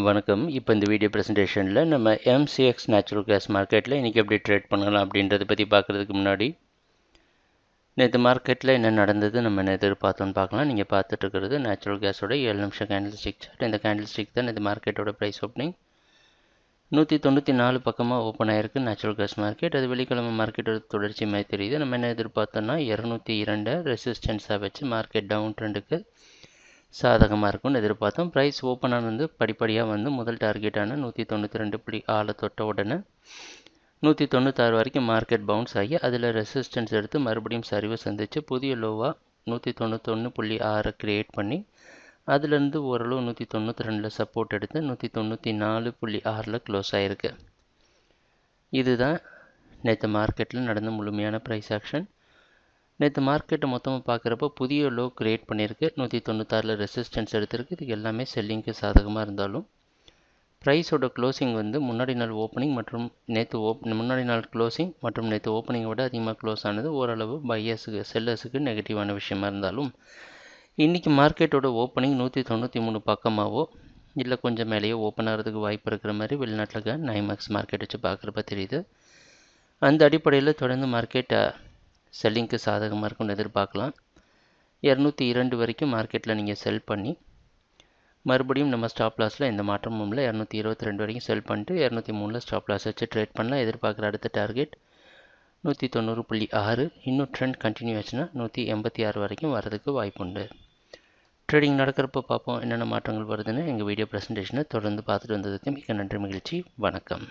வணக்கம். இப்போ இந்த வீடியோ ப்ரெசன்டேஷனில் நம்ம MCX நேச்சுரல் கேஸ் மார்க்கெட்டில் இன்றைக்கி எப்படி ட்ரேட் பண்ணலாம் அப்படின்றத பற்றி பார்க்குறதுக்கு முன்னாடி நேற்று மார்க்கெட்டில் என்ன நடந்தது நம்ம எதிர்பார்த்தோன்னு பார்க்கலாம். நீங்கள் பார்த்துட்டு இருக்கிறது நேச்சுரல் கேஸோட 7 நிமிஷம் கேண்டில் ஸ்டிக் சார்ட். இந்த கேண்டில் ஸ்டிக் தான் இந்த மார்க்கெட்டோட ப்ரைஸ் ஓப்பனிங் 194 பக்கமாக ஓப்பன் ஆகிருக்கு நேச்சுரல் கேஸ் மார்க்கெட். அது வெள்ளிக்கிழமை மார்க்கெட்டோட தொடர்ச்சி மாதிரி தெரியுது. நம்ம என்ன எதிர்பார்த்தோன்னா 202 ரெசிஸ்டன்ஸாக வச்சு மார்க்கெட் டவுன் ட்ரெண்டுக்கு சாதகமாக இருக்கும்னு எதிர்பார்த்தோம். ப்ரைஸ் ஓப்பன் ஆனது படிப்படியாக வந்து முதல் டார்கெட்டான 192.6 தொட்ட உடனே 196 வரைக்கும் மார்க்கெட் பவுன்ஸ் ஆகி அதில் ரெசிஸ்டன்ஸ் எடுத்து மறுபடியும் சரிவு சந்தித்து புதிய லோவாக 191.6 கிரியேட் பண்ணி அதுலேருந்து ஓரளவு 192 சப்போர்ட் எடுத்து 194.6 க்ளோஸ் ஆகிருக்கு. இதுதான் நேற்று மார்க்கெட்டில் நடந்த முழுமையான ப்ரைஸ் ஆக்ஷன். நேற்று மார்க்கெட்டை மொத்தமாக பார்க்குறப்போ புதிய லோ கிரியேட் பண்ணியிருக்கு, 196 ரெசிஸ்டன்ஸ் எடுத்திருக்கு. இது எல்லாமே செல்லிங்க்கு சாதகமாக இருந்தாலும் ப்ரைஸோட க்ளோசிங் வந்து முன்னாடி நாள் ஓப்பனிங் மற்றும் முன்னாடி நாள் க்ளோசிங் மற்றும் நேற்று ஓப்பனிங்கை விட அதிகமாக க்ளோஸ் ஆனது ஓரளவு செல்லர்ஸுக்கு நெகட்டிவான விஷயமா இருந்தாலும் இன்றைக்கி மார்க்கெட்டோட ஓப்பனிங் 193 பக்கமாகவோ இல்லை கொஞ்சம் மேலேயோ ஓப்பன் ஆகிறதுக்கு வாய்ப்பு இருக்கிற மாதிரி வெளிநாட்டில் இருக்க நைமேக்ஸ் மார்க்கெட் வச்சு பார்க்குறப்ப தெரியுது. அந்த அடிப்படையில் தொடர்ந்து மார்க்கெட்டை செல்லிங்க்கு சாதகமாக இருக்கும்னு எதிர்பார்க்கலாம். 202 வரைக்கும் மார்க்கெட்டில் நீங்கள் செல் பண்ணி மறுபடியும் நம்ம ஸ்டாப் லாஸில் எந்த மாற்றமும் இல்லை. 222 வரைக்கும் செல் பண்ணிட்டு 203 ஸ்டாப் லாஸ் வச்சு ட்ரேட் பண்ணலாம். எதிர்பார்க்குற அடுத்த டார்கெட் 190.6. இன்னும் ட்ரெண்ட் கண்டினியூ ஆச்சுன்னா 186 வரைக்கும் வரதுக்கு வாய்ப்பு உண்டு. ட்ரேடிங் நடக்கிறப்ப பார்ப்போம் என்னென்ன மாற்றங்கள் வருதுன்னு. எங்கள் வீடியோ ப்ரெசன்டேஷனை தொடர்ந்து பார்த்துட்டு வந்ததுக்கு மிக்க நன்றி, மகிழ்ச்சி, வணக்கம்.